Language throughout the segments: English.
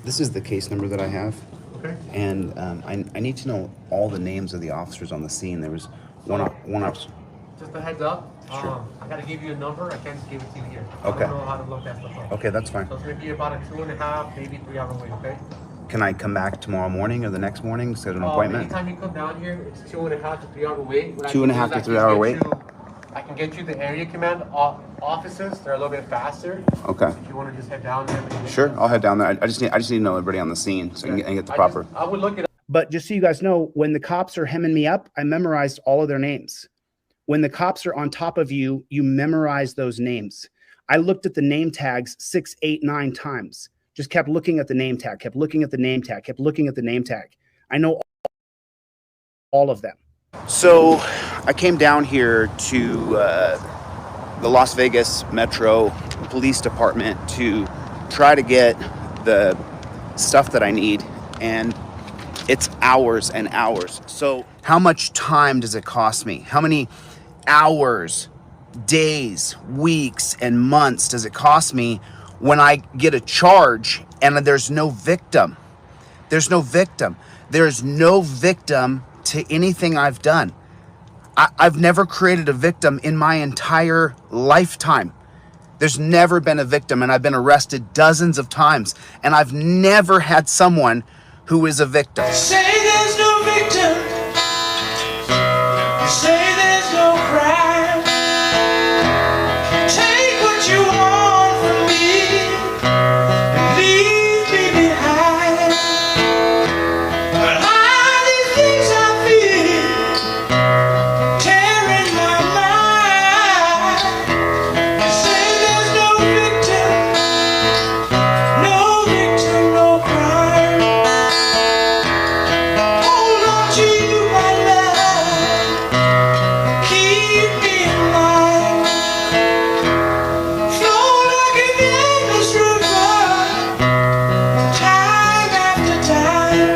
This is the case number that I have, Okay. and I need to know all the names of the officers on the scene. There was one officer. Just a heads up. Sure. I gotta give you a number. I can't just give it to you here. Okay. I don't know how to look that stuff up. Okay, that's fine. So it's gonna be about a 2.5, maybe 3 hour wait. Okay. Can I come back tomorrow morning or the next morning, schedule an appointment? Anytime you come down here, it's 2.5 to 3 hour wait. What I 2.5 can do to is 3 hour wait? I can get you the area command offices. They're a little bit faster. Okay. If you want to just head down there. Sure, I'll head down there. I just need to know everybody on the scene so I can get the proper. I would look it up. But just so you guys know, when the cops are hemming me up, I memorized all of their names. When the cops are on top of you, you memorize those names. I looked at the name tags 6, 8, 9 times. Just kept looking at the name tag, kept looking at the name tag, kept looking at the name tag. I know all of them. So I came down here to the Las Vegas Metro Police Department to try to get the stuff that I need, and it's hours and hours. So how much time does it cost me? How many hours, days, weeks, and months does it cost me when I get a charge and there's no victim? There's no victim. There's no victim to anything I've done. I've never created a victim in my entire lifetime. There's never been a victim, and I've been arrested dozens of times, and I've never had someone who is a victim. Say there's no victim. You say there's no crime. Take what you want from me and leave me behind. But all these things I feel tearing my mind. You say there's no victim, no crime. Hold on to you, my love. Keep me in mind. Flow like an endless river, time after time.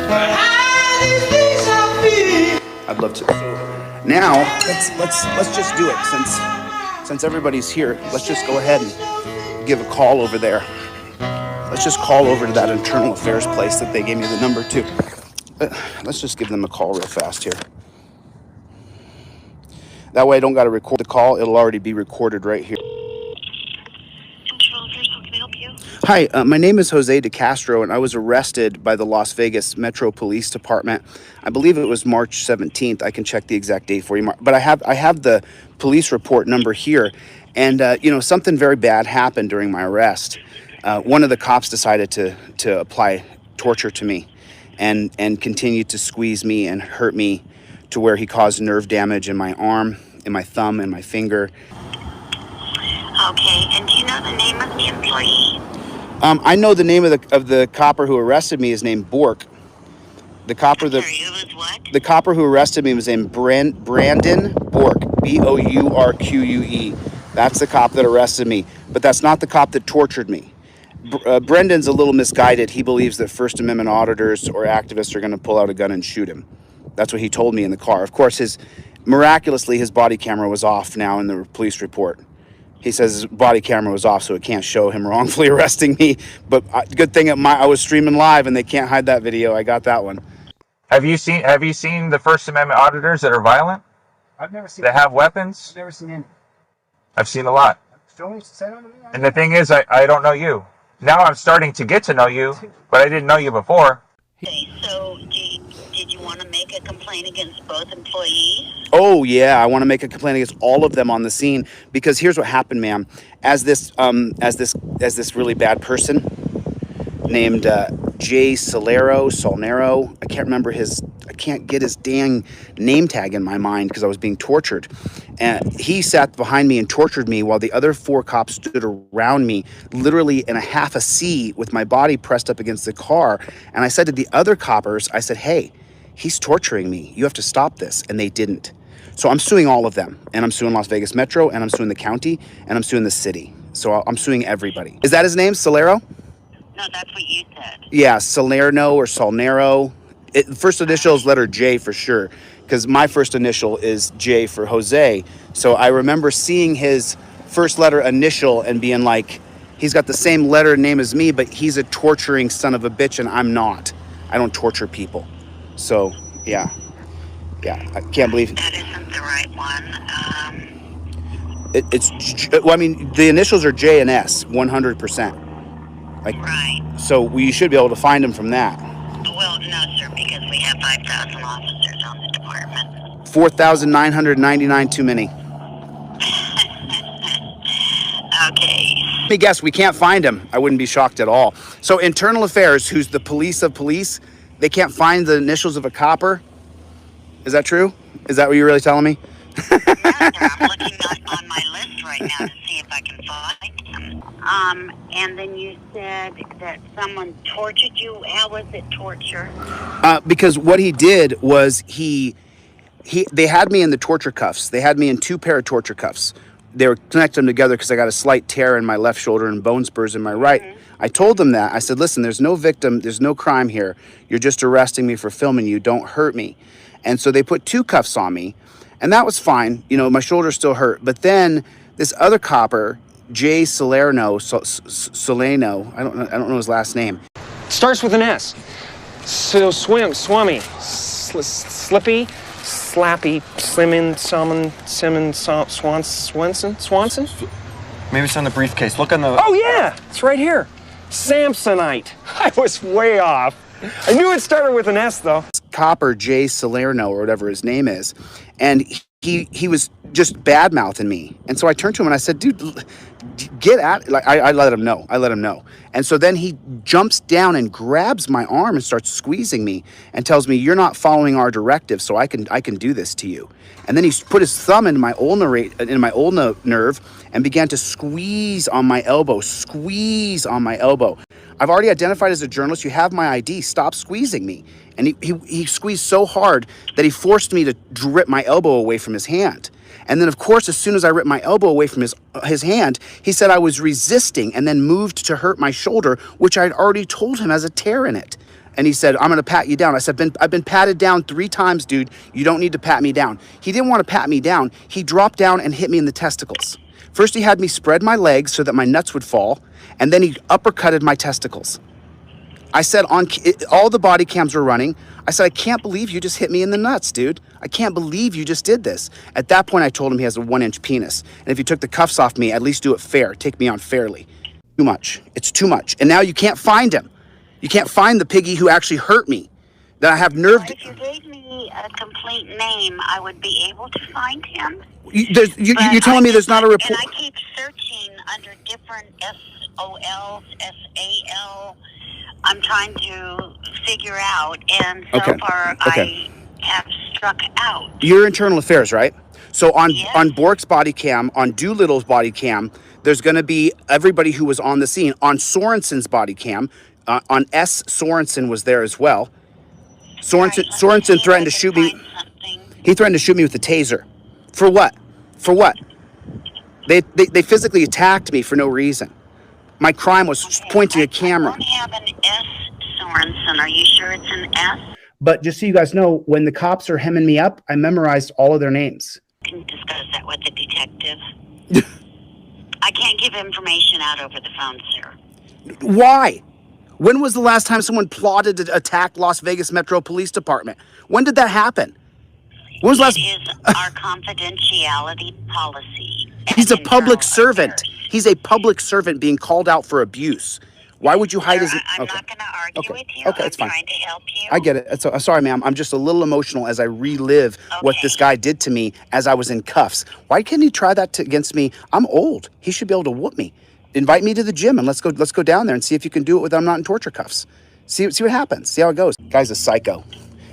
But all these things I feel. I'd love to. So now let's just do it since everybody's here. Let's just go ahead and give a call over there. Let's just call over to that internal affairs place that they gave me the number to. Let's just give them a call real fast here. That way I don't got to record the call. It'll already be recorded right here. Central Affairs, how can I help you? Hi, my name is Jose De Castro, and I was arrested by the Las Vegas Metro Police Department. I believe it was March 17th. I can check the exact date for you, but I have the police report number here, and something very bad happened during my arrest. One of the cops decided to apply torture to me, and continued to squeeze me and hurt me to where he caused nerve damage in my arm, in my thumb, and my finger. Okay, and do you know the name of the employee? I know the name of the copper who arrested me is named Bork. The copper Sorry, it was what? the copper who arrested me was named Brandon Bork, Bourque. That's the cop that arrested me, but that's not the cop that tortured me. Brendan's a little misguided. He believes that First Amendment auditors or activists are going to pull out a gun and shoot him. That's what he told me in the car. Of course, miraculously his body camera was off now in the police report. He says his body camera was off, so it can't show him wrongfully arresting me. But good thing I was streaming live, and they can't hide that video. I got that one. Have you seen the First Amendment auditors that are violent? I've never seen That have weapons? I've never seen any. I've seen a lot. And the thing is, I don't know you. Now I'm starting to get to know you, but I didn't know you before. Okay, so did you want to make a complaint against both employees? Oh yeah, I want to make a complaint against all of them on the scene, because here's what happened, ma'am. As this really bad person named Jay Solnero. I can't get his dang name tag in my mind because I was being tortured. And he sat behind me and tortured me while the other 4 cops stood around me, literally in a half a C with my body pressed up against the car. And I said to the other coppers, I said, hey, he's torturing me. You have to stop this. And they didn't. So I'm suing all of them. And I'm suing Las Vegas Metro, and I'm suing the county, and I'm suing the city. So I'm suing everybody. Is that his name, Solero? No, that's what you said. Yeah, Salerno or Solnero. First initial is letter J for sure, because my first initial is J for Jose. So I remember seeing his first letter initial and being like, He's got the same letter and name as me, but he's a torturing son of a bitch, and I'm not. I don't torture people. So, yeah. Yeah, I can't believe That isn't the right one. well, I mean, the initials are J and S, 100%. Like, Right. so you should be able to find him from that. Well, no, sir, because we have 5,000 officers on the department. 4,999 too many. Okay. Let me guess, we can't find him. I wouldn't be shocked at all. So Internal Affairs, who's the police of police, they can't find the initials of a copper? Is that true? Is that what you're really telling me? No, sir, I'm looking on my list right now to see if I can find him. And then you said that someone tortured you. How was it torture? Because what he did was they had me in the torture cuffs. They had me in 2 pair of torture cuffs. They were connecting them together because I got a slight tear in my left shoulder and bone spurs in my right. Mm-hmm. I told them that. I said, listen, there's no victim. There's no crime here. You're just arresting me for filming you. Don't hurt me. And so they put 2 cuffs on me, and that was fine. You know, my shoulder still hurt. But then this other copper, Jay Salerno, I don't know his last name. Starts with an S. So swummy, slippy, slappy, Swanson? Maybe it's on the briefcase. Look on the... Oh, yeah! It's right here. Samsonite. I was way off. I knew it started with an S, though. Copper, Jay Salerno, or whatever his name is. And he was just bad-mouthing me. And so I turned to him and I said, dude, get at it. Like, I let him know. And so then he jumps down and grabs my arm and starts squeezing me and tells me, you're not following our directive, so I can do this to you. And then he put his thumb in my ulnar nerve and began to squeeze on my elbow. I've already identified as a journalist. You have my ID. Stop squeezing me. And he squeezed so hard that he forced me to rip my elbow away from his hand. And then, of course, as soon as I ripped my elbow away from his hand, he said I was resisting and then moved to hurt my shoulder, which I had already told him has a tear in it. And he said, I'm going to pat you down. I said, I've been patted down 3 times, dude. You don't need to pat me down. He didn't want to pat me down. He dropped down and hit me in the testicles. First, he had me spread my legs so that my nuts would fall, and then he uppercutted my testicles. I said, all the body cams were running. I said, I can't believe you just hit me in the nuts, dude. I can't believe you just did this. At that point, I told him he has a 1-inch penis. And if you took the cuffs off me, at least do it fair. Take me on fairly. Too much. It's too much. And now you can't find him. You can't find the piggy who actually hurt me. That I have nerve. Well, if you gave me a complete name, I would be able to find him. You're telling me there's not a report? And I keep searching under different SOLs, SAL. I'm trying to figure out, and so far I have struck out. You're Internal Affairs, right? So on Bork's body cam, on Doolittle's body cam, there's going to be everybody who was on the scene. On Sorensen's body cam, on S. Sorensen was there as well. Sorensen threatened to shoot me. He threatened to shoot me with a taser. For what? They physically attacked me for no reason. My crime was pointing a camera. I don't have an S, Sorensen. Are you sure it's an S? But just so you guys know, when the cops are hemming me up, I memorized all of their names. I can discuss that with the detective. I can't give information out over the phone, sir. Why? When was the last time someone plotted to attack Las Vegas Metro Police Department? When did that happen? When was It is our confidentiality policy. He's a public servant. He's a public servant being called out for abuse. Why would you hide his... I'm not going to argue with you. Okay, it's fine. I'm trying to help you. I get it. So, sorry, ma'am. I'm just a little emotional as I relive what this guy did to me as I was in cuffs. Why can't he try that against me? I'm old. He should be able to whoop me. Invite me to the gym and let's go down there and see if you can do it without I'm not in torture cuffs. See what happens. See how it goes. Guy's a psycho.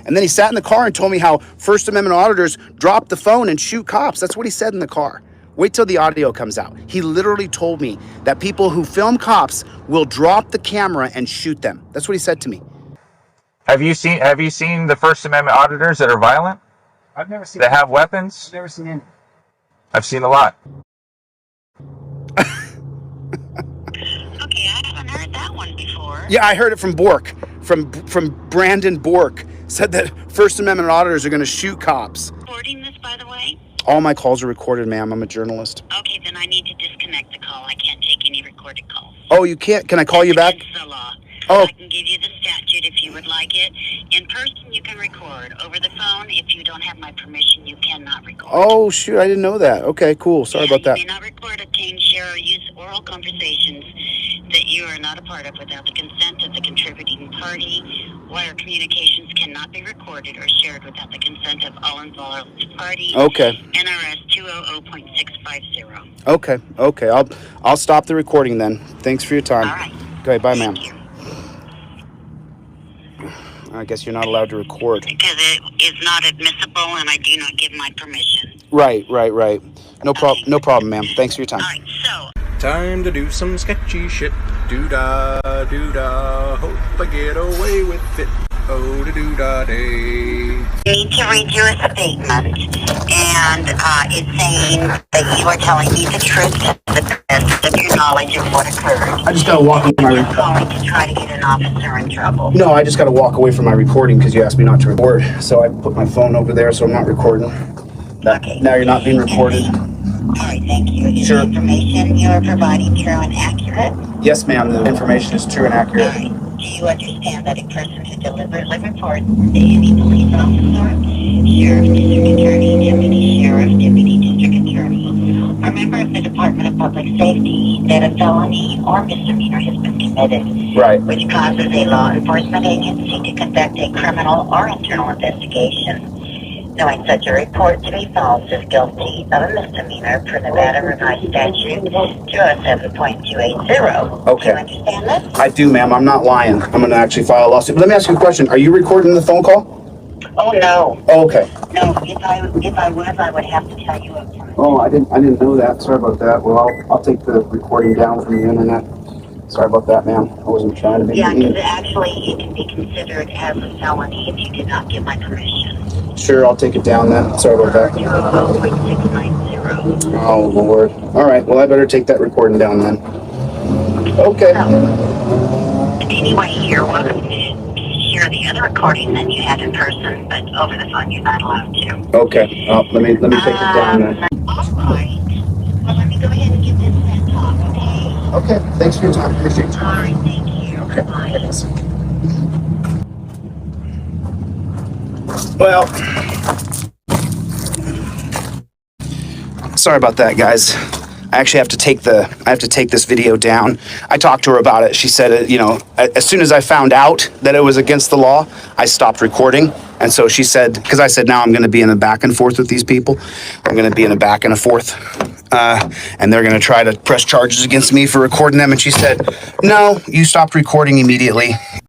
And then he sat in the car and told me how First Amendment auditors drop the phone and shoot cops. That's what he said in the car. Wait till the audio comes out. He literally told me that people who film cops will drop the camera and shoot them. That's what he said to me. Have you seen the First Amendment auditors that are violent? I've never seen... That have weapons? I've never seen any. I've seen a lot. Okay, I haven't heard that one before. Yeah, I heard it from Bork, from Brandon Bork. Said that First Amendment auditors are going to shoot cops. Recording this, by the way? All my calls are recorded, ma'am. I'm a journalist. Okay, then I need to disconnect the call. I can't take any recorded calls. Oh, you can't. Can I call you back? It's the law. Oh. I can give you the statute if you would like it. In person, you can record. Over the phone, if you don't have my permission, you cannot record. Oh, shoot. I didn't know that. Okay, cool. Sorry about that. You may not record, obtain, share, or use oral conversations that you are not a part of without the consent of the contributing party. Wire communications cannot be recorded or shared without the consent of all involved parties. Okay. NRS 200.650. Okay. I'll stop the recording then. Thanks for your time. All right. Okay, bye, ma'am. Thank you. I guess you're not allowed to record. Because it is not admissible and I do not give my permission. Right. No problem, ma'am. Thanks for your time. All right, so Time to do some sketchy shit. Doo-dah, doo-dah. Hope I get away with it. Oh, doo-dah day. I need to read you a statement, and it's saying that you are telling me the truth to the best of your knowledge of what occurred. I just gotta walk away from my You're calling to try to get an officer in trouble. No, I just gotta walk away from my recording because you asked me not to record. So I put my phone over there so I'm not recording. Okay. Now you're not being recorded. All right, thank you. Is Sure. the information you are providing true and accurate? Yes, ma'am. The information is true and All accurate. right. Do you understand that a person who deliberately reports to any police officer, sheriff, district attorney, deputy sheriff, deputy district attorney, or member of the Department of Public Safety that a felony or misdemeanor has been committed, Right. which causes a law enforcement agency to conduct a criminal or internal investigation, knowing such a report to be false is guilty of a misdemeanor per Nevada Revised Statute 207.280. Okay. Do you understand this? I do, ma'am. I'm not lying. I'm gonna actually file a lawsuit. But let me ask you a question. Are you recording the phone call? Oh, no. Oh, okay. No, if I was, I would have to tell you up front. Oh, I didn't know that. Sorry about that. Well, I'll take the recording down from the internet. Sorry about that, ma'am. I wasn't trying to be Yeah, mean. because actually it can be considered as a felony if you did not give my permission. Sure, I'll take it down then. Sorry about that. 200.690. Oh, Lord. All right. Well, I better take that recording down then. Okay. Anyway, you're welcome to share the other recording that you had in person, but over the phone you're not allowed to. Okay. Let me take it down then. All right. Well, let me go ahead and get this sent off, okay? Okay. Thanks for your time. Appreciate it. All right, thank you. Okay. Bye. Well, sorry about that, guys. I actually have to take this video down. I talked to her about it. She said, as soon as I found out that it was against the law, I stopped recording. And so she said, because I said, now I'm going to be in a back and forth with these people. I'm going to be in a back and a forth. And they're going to try to press charges against me for recording them. And she said, no, you stopped recording immediately.